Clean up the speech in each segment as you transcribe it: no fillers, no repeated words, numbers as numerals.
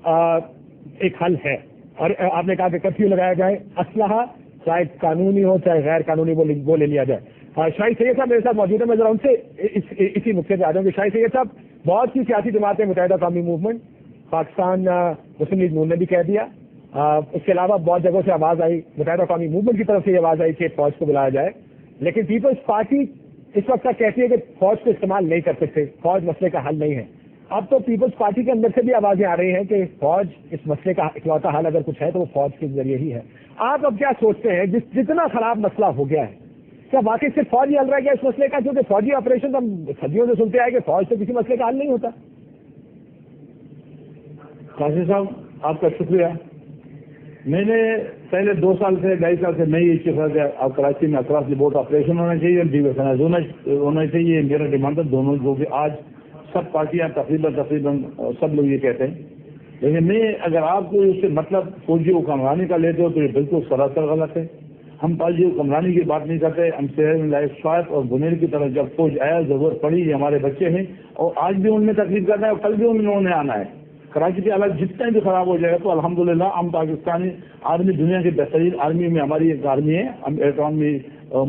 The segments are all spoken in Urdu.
ایک حل ہے. اور آپ نے کہا کہ کرفیو لگایا جائے, اسلحہ چاہے قانونی ہو چاہے غیر قانونی وہ لے لیا جائے. شاہد سید صاحب میرے ساتھ موجود ہے, میں ذرا ان سے اسی نقطے پہ آ جاؤں کہ شاہد سید صاحب, بہت سی سیاسی جماعتیں متحدہ قومی موومنٹ, پاکستان مسلم لیگ نون نے بھی کہہ دیا, اس کے علاوہ بہت جگہوں سے آواز آئی, متحدہ قومی موومنٹ کی طرف سے یہ آواز آئی کہ فوج کو بلایا جائے, لیکن پیپلز پارٹی اس وقت تک کہتی ہے کہ فوج کو استعمال نہیں کر سکتے, فوج مسئلے کا حل نہیں ہے. اب تو پیپلز پارٹی کے اندر سے بھی آوازیں آ رہی ہیں کہ فوج اس مسئلے کا اکلوتا حل اگر کچھ ہے تو وہ فوج کے ذریعے ہی ہے. آپ اب کیا سوچتے ہیں, جتنا خراب مسئلہ ہو گیا ہے, کیا واقعی صرف فوج ہی حل رہ گیا اس مسئلے کا؟ کیونکہ فوجی آپریشن ہم صدیوں سے سنتے آئے کہ فوج سے کسی مسئلے کا حل نہیں ہوتا. قاضی صاحب آپ کا شکریہ. میں نے پہلے 2 سال سے 2.5 سال سے میں یہ چیز کہ اب کراچی میں اکراس دی بورڈ آپریشن ہونا چاہیے, ڈیویژن ہونا چاہیے. میرا ڈیمانڈ ہے دونوں, جو کہ آج سب پارٹیاں تقریباً سب لوگ یہ کہتے ہیں. لیکن میں اگر آپ کو اس سے مطلب فوجی حکمرانی کا لیتے ہو تو یہ بالکل سراسر غلط ہے. ہم فوجی حکمرانی کی بات نہیں کرتے. ہم شہر لائف شاعر اور بنیر کی طرف جب فوج آیا, ضرورت پڑی, یہ ہمارے بچے ہیں اور آج بھی ان میں تکلیف کرنا ہے اور کل بھی انہوں نے آنا ہے. کراچی کے حالات جتنا بھی خراب ہو جائے گا تو الحمدللہ ہم پاکستانی آرمی دنیا کی بہترین آرمی میں ہماری ایک آرمی ہے, ہم ایٹمی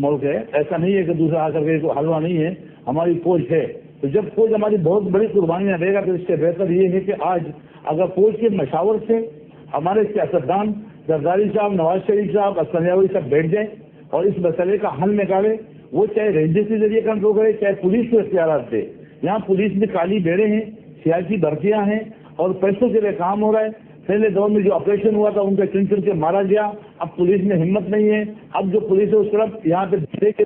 ملک ہے. ایسا نہیں ہے کہ دوسرا آ کر کے کوئی حلوہ نہیں ہے, ہماری فوج ہے. تو جب فوج ہماری بہت بڑی قربانیاں دے گا تو اس سے بہتر یہ ہے کہ آج اگر فوج کے مشاورت سے ہمارے سیاستدان زرداری صاحب, نواز شریف صاحب, اسفندیاوی صاحب بیٹھ جائیں اور اس مسئلے کا حل نکالے. وہ چاہے رینجر کے ذریعے کنٹرول کرے چاہے پولیس کو اختیارات دے. یہاں پولیس میں کالی بیڑے ہیں, سیاسی بھرتیاں ہیں اور پیسوں کے لیے کام ہو رہا ہے. پہلے دور میں جو آپریشن ہوا تھا ان کے چن کے مارا گیا. اب پولیس میں ہمت نہیں ہے. اب جو پولیس ہے اس طرف یہاں پہ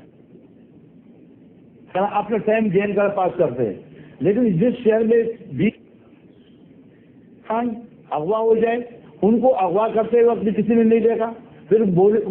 اپنا ٹائم گین کر پاس کرتے ہیں. لیکن جس شہر میں بھی اغوا ہو جائے, ان کو اغوا کرتے وقت بھی کسی نے نہیں دیکھا. پھر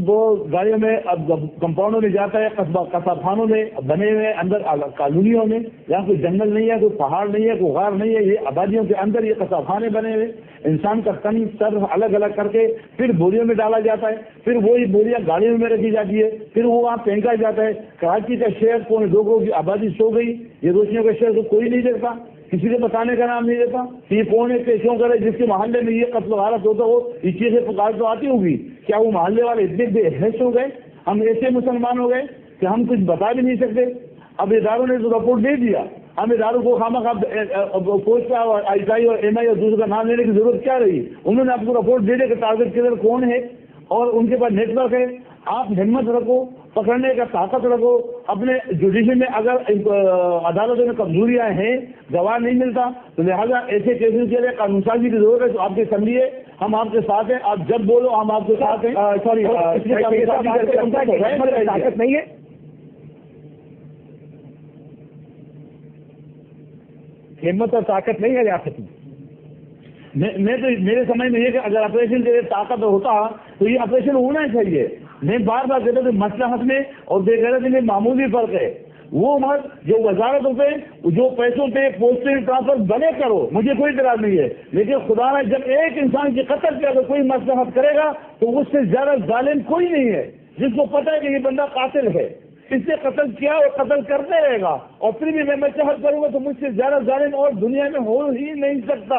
وہ گاڑیوں میں اب کمپاؤنڈوں میں جاتا ہے, قصب خانوں میں بنے ہوئے اندر کالونیوں میں, جہاں کوئی جنگل نہیں ہے, کوئی پہاڑ نہیں ہے, کوئی غار نہیں ہے, یہ آبادیوں کے اندر یہ قصب خانے بنے ہوئے. انسان کا تن سر الگ الگ کر کے پھر بوریوں میں ڈالا جاتا ہے. پھر وہی بوریاں گاڑیوں میں رکھی جاتی ہے. پھر وہ وہاں پھینکا جاتا ہے. کراچی کا شہر 2.25 کروڑ کی آبادی سو گئی. یہ روشنیوں کا شہر کو کوئی نہیں دیکھتا, کسی کو بتانے کا نام نہیں دیتا. یہ کون ہے کیسوں کرے جس کے محلے میں یہ قتل و غارت ہوتا ہو, یہ چیزیں پکار تو آتی ہوگی. کیا وہ محلے والے اتنے بے حیث ہو گئے, ہم ایسے مسلمان ہو گئے کہ ہم کچھ بتا بھی نہیں سکتے؟ اب اداروں نے جو رپورٹ دے دیا, ہم اداروں کو خامخواہ پوسٹ کا اور آئی ٹائی اور ایم آئی اور دوسرے کا نام لینے کی ضرورت کیا رہی؟ انہوں نے آپ کو رپورٹ دے دیا کہ ٹارگیٹ کلر کون ہے اور ان کے پاس نیٹ ورک ہے. آپ ہمت رکھو, پکڑنے کا طاقت رکھو. اپنے جوڈیشن میں اگر عدالتوں میں کمزوریاں ہیں, گواہ نہیں ملتا, تو لہٰذا ایسے کیسز کے لیے قانون سازی کی ضرورت ہے. تو آپ کے سمجھیے ہم آپ کے ساتھ ہیں, آپ جب بولو ہم آپ کے ساتھ ہیں. سوری طاقت نہیں ہے, ہمت اور طاقت نہیں ہے ریاست میں. میں تو میرے سمجھ میں یہ کہ اگر آپریشن کے لیے طاقت ہوتا تو یہ آپریشن ہونا چاہیے. میں بار بار کہتا ہوں کہ مصلحت میں اور بے غیرتی میں معمولی فرق ہے. وہ مرد جو وزارتوں پہ جو پیسوں پہ پوسٹنگ ٹرانسفر بنے کرو, مجھے کوئی اعتراض نہیں ہے. لیکن خدا نے جب ایک انسان کی قتل کیا تو کوئی مصلحت کرے گا تو اس سے زیادہ ظالم کوئی نہیں ہے, جس کو پتہ ہے کہ یہ بندہ قاتل ہے, اس سے قتل کیا اور قتل کرتے رہے گا, اور پھر بھی میں چاہت کروں گا تو مجھ سے زیادہ ظالم اور دنیا میں ہو ہی نہیں سکتا.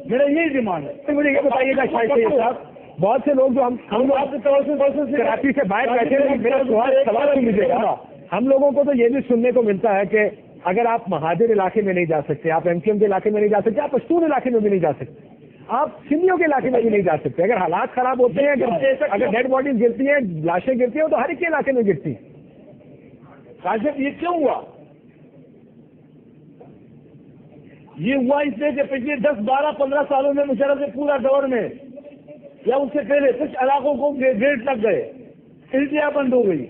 میرا یہی ڈیمانڈ ہے. مجھے یہ بتائیے گا شاہد سید صاحب, بہت سے لوگ جو ہم آپ کے کراچی سے باہر بیٹھے ہیں, میرا سوال مجھے گا, ہم لوگوں کو تو یہ بھی سننے کو ملتا ہے کہ اگر آپ مہاجر علاقے میں نہیں جا سکتے, آپ ایم کیو ایم کے علاقے میں نہیں جا سکتے, آپ پشتون علاقے میں بھی نہیں جا سکتے, آپ سندھیوں کے علاقے میں بھی نہیں جا سکتے. اگر حالات خراب ہوتے ہیں, اگر ڈیڈ باڈیز گرتی ہیں, لاشیں گرتی ہیں, تو ہر ایک کے علاقے میں گرتی ہیں. کاشف یہ کیوں ہوا؟ یہ ہوا اس لیے کہ پچھلے 10, 12, 15 سالوں میں مشرف کے پورا دور میں یا اس سے پہلے کچھ علاقوں کو گیٹ لگ گئے, انتہا بند ہو گئی,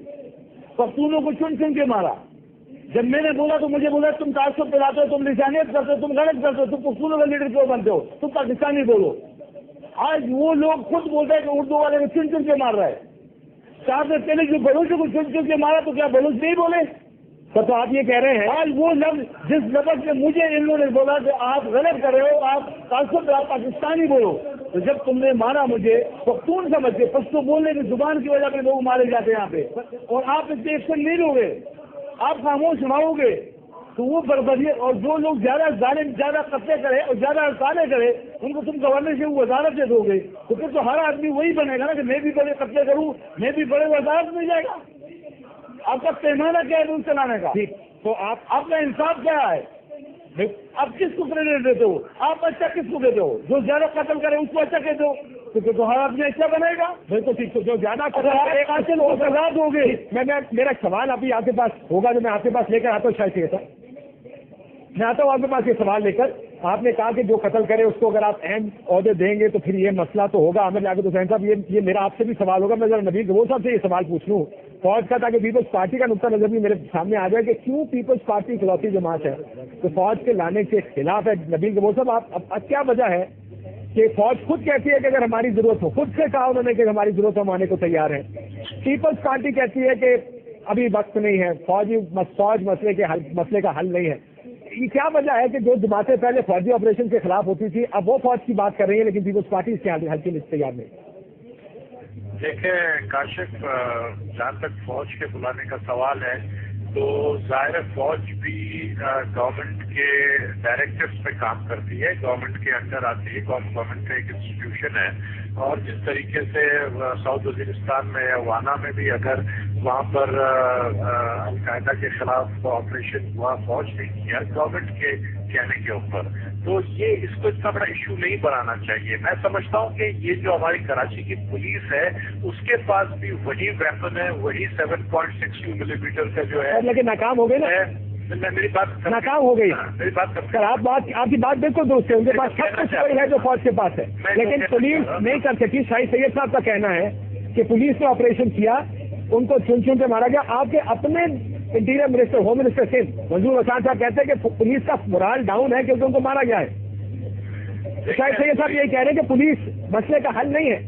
پختونوں کو چن چن کے مارا. جب میں نے بولا تو مجھے بولا تم تعصب پھیلاتے ہو, تم لسانیت کرتے ہو, تم غلط کرتے ہو, تم پختونوں کا لیڈر کیوں بنتے ہو, تم پاکستانی بولو. آج وہ لوگ خود بولتے ہیں کہ اردو والے کو چن چن کے مار رہا ہے. 4 سے پہلے جو بلوچوں کو چن چن کے مارا تو کیا بلوچ نہیں بولے؟ تو آپ یہ کہہ رہے ہیں آج وہ لفظ جس لفظ میں مجھے ان لوگوں نے بولا کہ آپ غلط کر رہے ہو, آپ تعصب آپ پاکستانی بولو, تو جب تم نے مارا مجھے پختون سمجھ کے, پشتو بولنے کی زبان کی وجہ پہ لوگ مارے جاتے ہیں یہاں پہ, اور آپ اس پہ ایکشن نہیں لو گے, آپ خاموش رہو گے. تو وہ بربادی، اور جو لوگ زیادہ ظالم زیادہ قتلے کرے اور زیادہ ہڑتالیں کرے ان کو تم گورنر سے وزارت دے دو گے تو پھر تو ہر آدمی وہی بنے گا نا کہ میں بھی بڑے قتلے کروں، میں بھی بڑے وزارت مل جائے گا. آپ کا پیمانہ کیا ہے روز چلانے کا؟ تو آپ کا انصاف کیا ہے؟ آپ کس کو کریڈٹ دیتے ہو؟ آپ اچھا کس کو دیتے ہو؟ جو زیادہ قتل کرے اس کو اچھا کہتے ہو تو ہر آدمی اچھا بنے گا. بالکل ٹھیک. جو زیادہ قاتل ہو سزا دو گے. میرا سوال ابھی آپ کے پاس ہوگا جو میں آپ کے پاس لے کر آتا ہوں. شاید سے میں آتا ہوں آپ کے پاس یہ سوال لے کر. آپ نے کہا کہ جو قتل کرے اس کو اگر آپ اہم عہدے دیں گے تو پھر یہ مسئلہ تو ہوگا. عامر لیاقت حسین صاحب یہ میرا آپ سے بھی سوال ہوگا. میں ذرا نبیل گبور صاحب سے یہ سوال پوچھ لوں فوج کا تاکہ پیپلز پارٹی کا نقطہ نظر بھی میرے سامنے آ جائے کہ کیوں پیپلز پارٹی اکلوتی جماعت ہے تو فوج کے لانے کے خلاف ہے. نبیل گبور صاحب آپ کیا وجہ ہے کہ فوج خود کہتی ہے کہ اگر ہماری ضرورت ہو، خود سے کہا انہوں نے کہ ہماری ضرورت ہم آنے کو تیار ہیں، پیپلز پارٹی کہتی ہے کہ ابھی وقت نہیں ہے، فوج مسئلے کا حل نہیں ہے. یہ کیا وجہ ہے کہ جو جماعتیں پہلے فوجی آپریشن کے خلاف ہوتی تھی اب وہ فوج کی بات کر رہی ہیں لیکن پیپلز پارٹی اس کے حل کے لیے تیار نہیں؟ دیکھیں کاشف، جہاں تک فوج کے بلانے کا سوال ہے تو ظاہر فوج بھی گورنمنٹ کے ڈائریکٹرز پہ کام کرتی ہے، گورنمنٹ کے انڈر آتی ہے، گورنمنٹ کا ایک انسٹیٹیوشن ہے. اور جس طریقے سے ساؤتھ وزیرستان میں یا وانا میں بھی اگر وہاں پر القاعدہ کے خلاف آپریشن ہوا، فوج نے کیا گورنمنٹ کے کہنے کے اوپر، تو یہ اس کو اتنا بڑا ایشو نہیں بنانا چاہیے. میں سمجھتا ہوں کہ یہ جو ہماری کراچی کی پولیس ہے اس کے پاس بھی وہی ویپن ہے، وہی 7.62 ملی میٹر کا جو ہے، لیکن ناکام ہو گئے نا. میری بات ناکام ہو گئی. میری بات سر آپ کی بات بالکل درست ہے، ان کے پاس سب کچھ وہی ہے جو فوج کے پاس ہے لیکن پولیس نہیں کر سکی. شاہد سید صاحب کا کہنا ہے کہ پولیس نے آپریشن کیا، ان کو چن چن کے مارا گیا. آپ کے اپنے interior minister, home minister Sindh Manzoor Hassan صاحب کہتے ہیں کہ پولیس کا مورال ڈاؤن ہے کیونکہ ان کو مارا گیا ہے. شاہد سید صاحب یہ کہہ رہے ہیں کہ پولیس مسئلے کا حل نہیں ہے.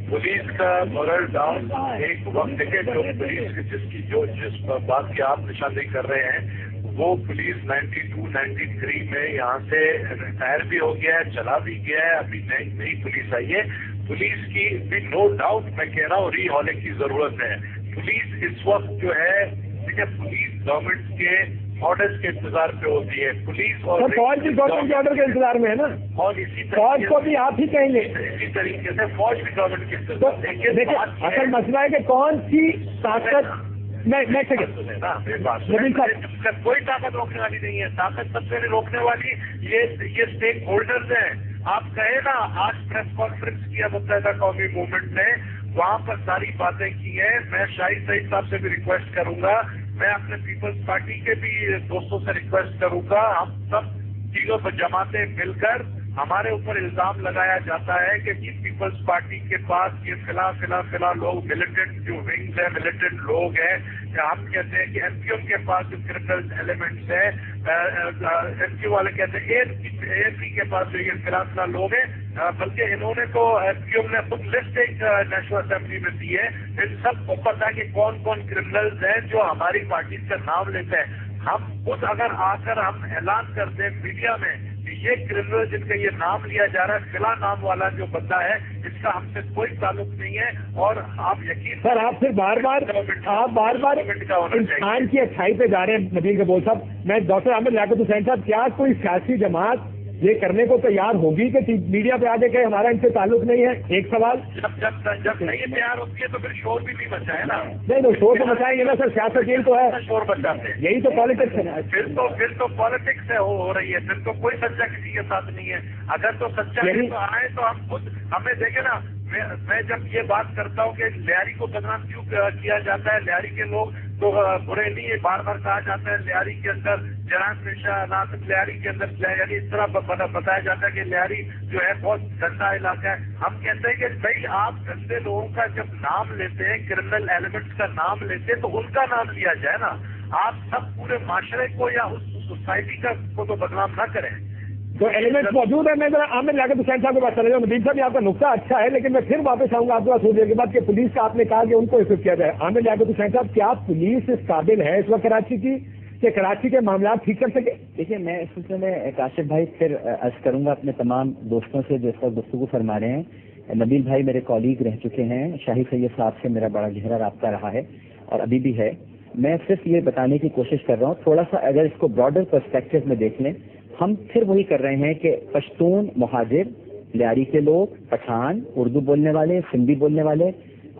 پولیس کا مورل ڈاؤن ایک وقت ہے جو پولیس جس بات کی آپ نشاندہی کر رہے ہیں وہ پولیس 92-93 میں یہاں سے ریٹائر بھی ہو گیا ہے، چلا بھی گیا ہے، ابھی نئی پولیس آئی ہے. پولیس کی بھی نو ڈاؤٹ میں کہہ رہا ہوں ری ہالنگ کی ضرورت ہے. پولیس اس وقت جو ہے پولیس گورنمنٹ کے آرڈرز کے انتظار پہ ہوتی ہے. پولیس اور فوج بھی گورنمنٹ کے آرڈر کے انتظار میں ہے نا، اور اسی فوج کو بھی آپ ہی کہیں گے. اسی طریقے سے فوج بھی گورنمنٹ کے انتظار. دیکھیں اصل مسئلہ ہے کہ کون سی طاقت کوئی طاقت روکنے والی نہیں ہے. طاقت سب سے روکنے والی یہ اسٹیک ہولڈرز ہیں. آپ کہیں نا آج پریس کانفرنس کیا متحدہ قومی موومنٹ نے، وہاں پر ساری باتیں کی ہیں. میں شاہد سعید صاحب سے بھی ریکویسٹ کروں گا، میں اپنے پیپلز پارٹی کے بھی دوستوں سے ریکویسٹ کروں گا، ہم سب چیزوں پر جماعتیں مل کر ہمارے اوپر الزام لگایا جاتا ہے کہ پیپلز پارٹی کے پاس یہ فلاں لوگ ملیٹنٹ جو ونگز ہیں، ملیٹنٹ لوگ ہیں. ہم کہتے ہیں کہ ایم کیو ایم کے پاس جو کرمنل ایلیمنٹس ہیں، ایم کیو والے کہتے ہیں اے ایف پی کے پاس جو یہ فلاں لوگ ہیں. بلکہ انہوں نے تو ایم کیو ایم نے خود لسٹ ایک نیشنل اسمبلی میں دی ہے. ان سب کو پتا کہ کون کون کرمنلز ہیں جو ہماری پارٹی کا نام لیتے ہیں. ہم خود اگر آ کر ہم اعلان کر دیں میڈیا میں کہ یہ کرمنل جن کا یہ نام لیا جا رہا ہے فلاں نام والا جو بندہ ہے، اس کا ہم سے کوئی تعلق نہیں ہے. اور آپ یقین سر آپ پھر بار بار انسان کی اچھائی پہ جا رہے ہیں. نبیل گبور صاحب، میں ڈاکٹر عامر لیاقت حسین صاحب، کیا کوئی سیاسی جماعت یہ کرنے کو تیار ہوگی کہ میڈیا پہ آ جائے کہ ہمارا ان سے تعلق نہیں ہے؟ ایک سوال. جب نہیں تیار ہوتی ہے تو پھر شور بھی نہیں بچا ہے نا. نہیں شور تو بچائیں گے نا سر، سیاست یہی تو ہے، شور بچاتے ہیں. یہی تو پالیٹکس ہے. پھر تو پالیٹکس ہو رہی ہے. پھر تو کوئی سچا کسی کے ساتھ نہیں ہے. اگر تو سچا ہے تو آئے تو ہم خود ہمیں دیکھیں نا. میں جب یہ بات کرتا ہوں کہ لیاری کو بدنام کیوں کیا جاتا ہے، لیاری کے لوگ تو برے نہیں ہے، بار بار کہا جاتا ہے لیاری کے اندر جناب نشا ناصر، لیاری کے اندر یعنی اس طرح بتایا جاتا ہے کہ لیاری جو ہے بہت گندا علاقہ ہے. ہم کہتے ہیں کہ بھائی آپ گندے لوگوں کا جب نام لیتے ہیں، کرمنل ایلیمنٹس کا نام لیتے ہیں تو ان کا نام لیا جائے نا. آپ سب پورے معاشرے کو یا اس سوسائٹی کو تو بدنام نہ کریں. تو ایلیمنٹس موجود ہیں. میں ذرا عامر لیاقت حسین صاحب کے پاس چلے جاؤں. نبیل صاحب آپ کا نقطہ اچھا ہے لیکن میں پھر واپس آؤں گا آپ کے پاس تھوڑی دیر کے بعد کہ پولیس کا آپ نے کہا کہ ان کو ایکسپٹ کیا جائے. عامر لیاقت حسین صاحب، کیا پولیس اس قابل ہے اس وقت کراچی کی کہ کراچی کے معاملات ٹھیک کر سکے؟ دیکھیے میں اس سلسلے میں کاشف بھائی پھر عرض کروں گا اپنے تمام دوستوں سے جو اس وقت گفتگو فرما رہے ہیں. نبیل بھائی میرے کالیگ رہ چکے ہیں، شاہد سید صاحب سے میرا بڑا گہرا رابطہ رہا ہے اور ابھی بھی ہے. میں صرف یہ بتانے کی کوشش کر رہا ہوں، تھوڑا سا اگر اس کو براڈر پرسپیکٹو میں دیکھ لیں، ہم پھر وہی کر رہے ہیں کہ پشتون مہاجر، لیاری کے لوگ، پٹھان، اردو بولنے والے، سندھی بولنے والے،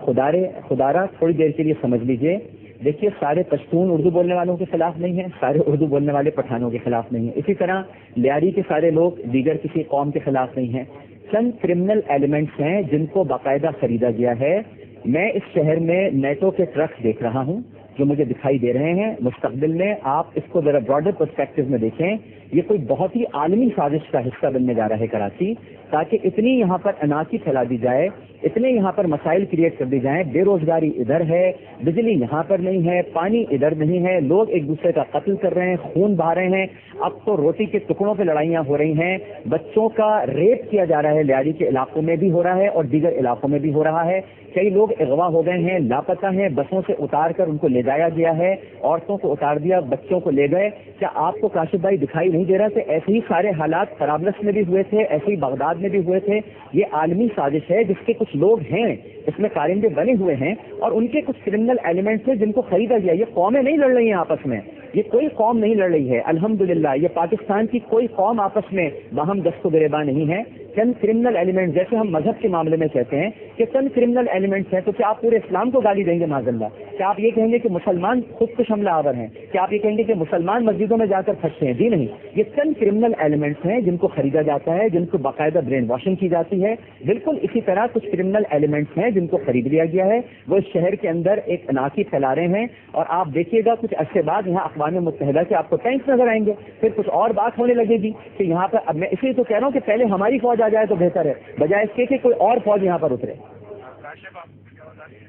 خدارہ تھوڑی دیر کے لیے سمجھ لیجئے، دیکھیے سارے پشتون اردو بولنے والوں کے خلاف نہیں ہیں، سارے اردو بولنے والے پٹھانوں کے خلاف نہیں ہیں، اسی طرح لیاری کے سارے لوگ دیگر کسی قوم کے خلاف نہیں ہیں۔ چند کرمنل ایلیمنٹس ہیں جن کو باقاعدہ خریدا گیا ہے۔ میں اس شہر میں نیٹو کے ٹرکس دیکھ رہا ہوں جو مجھے دکھائی دے رہے ہیں، مستقبل میں آپ اس کو ذرا براڈر پرسپیکٹو میں دیکھیں، یہ کوئی بہت ہی عالمی سازش کا حصہ بننے جا رہا ہے کراچی، تاکہ اتنی یہاں پر انارکی پھیلا دی جائے، اتنے یہاں پر مسائل کریٹ کر دی جائیں، بے روزگاری ادھر ہے، بجلی یہاں پر نہیں ہے، پانی ادھر نہیں ہے، لوگ ایک دوسرے کا قتل کر رہے ہیں، خون بہا رہے ہیں، اب تو روٹی کے ٹکڑوں پہ لڑائیاں ہو رہی ہیں، بچوں کا ریپ کیا جا رہا ہے، لیاری کے علاقوں میں بھی ہو رہا ہے اور دیگر علاقوں میں بھی ہو رہا ہے، کئی لوگ اغوا ہو گئے ہیں، لاپتہ ہیں، بسوں سے اتار کر ان کو لے جایا گیا ہے، عورتوں کو اتار دیا، بچوں کو لے گئے۔ کیا آپ کو کاشف بھائی دکھائی نہیں دے رہا کہ ایسے ہی سارے حالات طرابلس میں بھی ہوئے تھے، ایسے ہی بغداد میں بھی ہوئے تھے؟ یہ عالمی سازش ہے جس کے کچھ لوگ ہیں اس میں کارندے بنے ہوئے ہیں اور ان کے کچھ کرمنل ایلیمنٹس ہیں جن کو خریدا گیا۔ یہ قومیں نہیں لڑ رہی ہیں آپس میں، یہ کوئی قوم نہیں لڑ رہی ہے، الحمدللہ یہ پاکستان کی کوئی قوم آپس میں باہم دست و گریباں نہیں ہے۔ چند کرمنل ایلیمنٹ، جیسے ہم مذہب کے معاملے میں کہتے ہیں کہ چند کرمنل ایلیمنٹس ہیں، تو کیا آپ پورے اسلام کو گالی دیں گے معاذ اللہ؟ کیا آپ یہ کہیں گے کہ مسلمان خود کش حملہ آور ہیں؟ کیا آپ یہ کہیں گے کہ مسلمان مسجدوں میں جا کر پھنستے ہیں؟ جی نہیں، یہ چند کرمنل ایلیمنٹس ہیں جن کو خریدا جاتا ہے، جن کو باقاعدہ برین واشنگ کی جاتی ہے۔ بالکل اسی طرح کچھ کرمنل ایلیمنٹس ہیں جن کو خرید لیا گیا ہے، وہ اس شہر کے اندر ایک انارکی پھیلا رہے ہیں، اور آپ دیکھیے گا کچھ عرصے بعد یہاں اقوام متحدہ کے آپ کو ٹینکس نظر آئیں گے، پھر کچھ اور بات ہونے لگے گی کہ یہاں پر، اب میں اس لیے تو کہہ رہا ہوں کہ پہلے ہماری فوج آ جائے تو بہتر ہے، بجائے اس کے کہ کوئی اور فوج یہاں پر اترے۔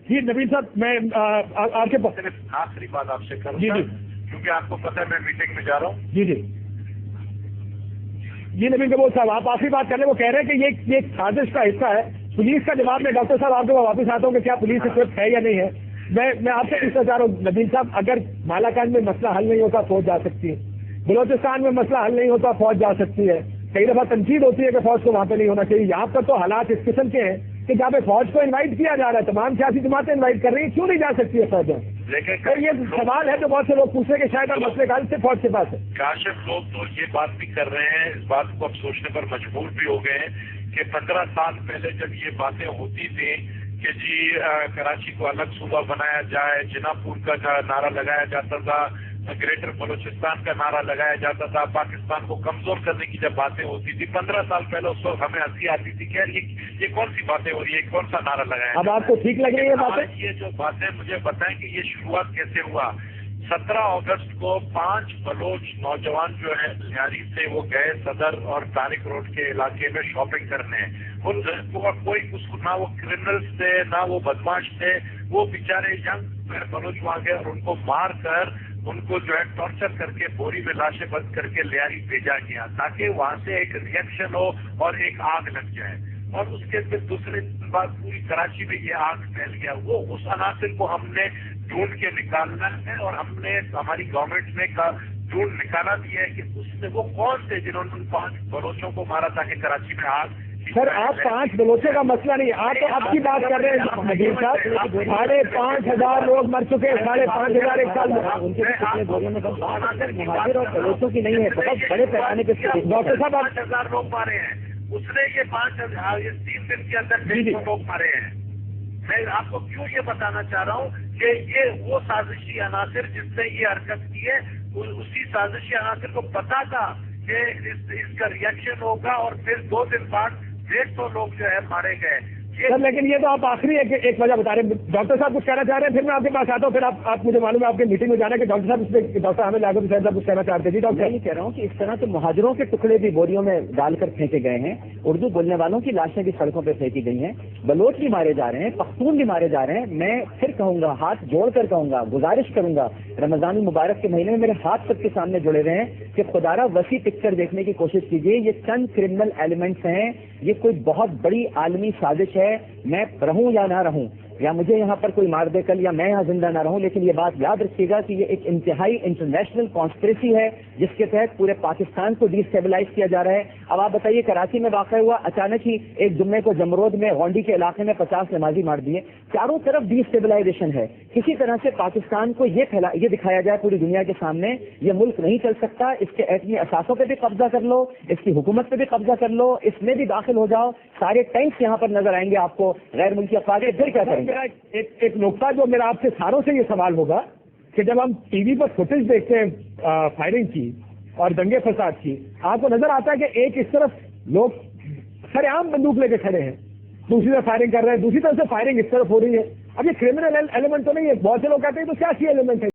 جی نبیل صاحب، میں آپ کے پاس آخری بات آپ سے کروں جی جی، کیونکہ آپ کو پتہ ہے میں میٹنگ میں جا رہا ہوں۔ جی جی جی نبیل کبول صاحب، آپ آخری بات کر رہے ہیں، وہ کہہ رہے ہیں کہ یہ ایک سازش کا حصہ ہے۔ پولیس کا جواب میں ڈاکٹر صاحب آپ کو واپس آتا ہوں کہ کیا پولیس اکوپڈ ہے یا نہیں ہے۔ میں آپ سے پوچھنا چاہ رہا ہوں نبیل صاحب، اگر بالاکنڈ میں مسئلہ حل نہیں ہوتا فوج جا سکتی ہے، بلوچستان میں مسئلہ حل نہیں ہوتا فوج جا سکتی ہے، کئی دفعہ تنقید ہوتی ہے کہ فوج کو وہاں پہ نہیں ہونا چاہیے، یہاں پر تو حالات اس قسم کے ہیں کہ جہاں پہ فوج کو انوائٹ کیا جا رہا ہے، تمام سیاسی جماعتیں انوائٹ کر رہی ہیں، کیوں نہیں جا سکتی ہے فوج؟ لیکن یہ سوال ہے جو بہت سے لوگ پوچھ رہے ہیں کہ شاید آپ مسئلے کا حل سے فوج کے پاس ہے۔ کاشف لوگ تو یہ بات بھی کر رہے ہیں، اس بات کو اب سوچنے پر مجبور بھی ہو گئے ہیں کہ 15 سال پہلے جب یہ باتیں ہوتی تھیں کہ جی کراچی کو الگ صوبہ بنایا جائے، جنا پور کا نعرہ لگایا جاتا تھا، گریٹر بلوچستان کا نعرہ لگایا جاتا تھا، پاکستان کو کمزور کرنے کی جب باتیں ہوتی تھی 15 سال پہلے، اس وقت ہمیں ہنسی آتی تھی کہ یہ کون سی باتیں ہو رہی ہے، کون سا نعرہ لگایا؟ اب آپ کو ٹھیک لگ رہی ہے باتیں؟ یہ جو باتیں مجھے بتائیں کہ یہ شروعات کیسے ہوا۔ 17 اگست کو 5 بلوچ نوجوان جو ہیں لیاری سے وہ گئے صدر اور طارق روڈ کے علاقے میں شاپنگ کرنے، کوئی نہ وہ کرمنلز تھے نہ وہ بدماش تھے، وہ بیچارے ینگ بلوچ وہاں گئے اور ان کو مار کر ان کو جو ہے ٹارچر کر کے بوری میں لاشیں بند کر کے لیاری بھیجا گیا تاکہ وہاں سے ایک ریئیکشن ہو اور ایک آگ لگ جائے، اور اس کے پھر دوسرے دن بعد پوری کراچی میں یہ آگ پھیل گیا۔ وہ اس عناصر کو ہم نے ڈھونڈ کے نکالنا ہے اور ہم نے ہماری گورنمنٹ نے ڈھونڈ نکالا بھی ہے کہ اس میں وہ کون تھے جنہوں نے ان 5 بلوچوں کو مارا تاکہ کراچی میں آگ۔ سر آپ 5 بلوچوں کا مسئلہ نہیں، آپ تو اب کی بات کر رہے ہیں نبیل صاحب، 5,500 لوگ مر چکے، 5,500 ایک سال میں، ان کے پچھلے دوروں میں مہاجر اور بلوچوں کی نہیں ہے، بہت بڑے پیمانے پہ ڈاکٹر صاحب 5,000 لوگ مارے ہیں، اس نے یہ 5,000 یہ 3 دن کے اندر 150 لوگ مارے ہیں۔ میں آپ کو کیوں یہ بتانا چاہ رہا ہوں کہ یہ وہ سازشی عناصر جس نے یہ حرکت کی ہے، اسی سازشی عناصر کو پتا تھا کہ اس کا ریئیکشن ہوگا اور پھر 2 دن بعد 150 لوگ جو ہے مارے گئے۔ سر لیکن یہ تو آپ آخری ایک وجہ بتا رہے ہیں، ڈاکٹر صاحب کچھ کہنا چاہ رہے ہیں، پھر میں آپ کے پاس آتا ہوں، پھر آپ مجھے معلوم ہے آپ کی میٹنگ میں جانا ہے کہ ڈاکٹر صاحب اس پہ ڈاکٹر حامد لاگو صاحب کچھ کہنا چاہتے ہیں۔ جی ڈاکٹر، میں یہ کہہ رہا ہوں کہ اس طرح کے مہاجروں کے ٹکڑے بھی بوریوں میں ڈال کر پھینکے گئے ہیں، اردو بولنے والوں کی لاشیں بھی سڑکوں پہ پھینکی گئی ہیں، بلوچ بھی مارے جا رہے ہیں، پختون بھی مارے جا رہے ہیں۔ میں پھر کہوں گا، ہاتھ جوڑ کر کہوں گا، گزارش کروں گا، رمضان المبارک کے مہینے میں میرے ہاتھ سب کے سامنے جڑے رہے ہیں کہ خدا را وسیع پکچر دیکھنے کی کوشش کیجیے۔ یہ چند کرمنل ایلیمنٹس ہیں، یہ کوئی بہت بڑی عالمی سازش ہے۔ میں رہوں یا نہ رہوں، یا مجھے یہاں پر کوئی مار دے کل یا میں یہاں زندہ نہ رہوں، لیکن یہ بات یاد رکھیے گا کہ یہ ایک انتہائی انٹرنیشنل کانسپریسی ہے جس کے تحت پورے پاکستان کو ڈی اسٹیبلائز کیا جا رہا ہے۔ اب آپ بتائیے کراچی میں واقع ہوا، اچانک ہی ایک جمعے کو جمرود میں غونڈی کے علاقے میں 50 نمازی مار دیے، چاروں طرف ڈی اسٹیبلائزیشن ہے۔ کسی طرح سے پاکستان کو یہ دکھایا جائے پوری دنیا کے سامنے یہ ملک نہیں چل سکتا، اس کے ایٹمی اثاثوں پہ بھی قبضہ کر لو، اس کی حکومت پہ بھی قبضہ کر لو، اس میں بھی داخل ہو جاؤ، سارے ٹینکس یہاں پر نظر آئیں گے آپ کو، غیر ملکی افواج پھر کیا کریں گے؟ ایک نقطہ جو میرا آپ سے ساروں سے یہ سوال ہوگا کہ جب ہم ٹی وی پر فوٹیج دیکھتے ہیں فائرنگ کی اور دنگے فساد کی، آپ کو نظر آتا ہے کہ ایک اس طرف لوگ سر عام بندوق لے کے کھڑے ہیں، دوسری طرف فائرنگ کر رہے ہیں، دوسری طرف سے فائرنگ اس طرف ہو رہی ہے۔ اب یہ کرمنل ایلیمنٹ تو نہیں ہے، بہت سے لوگ کہتے ہیں تو سیاسی ایلیمنٹ ہے۔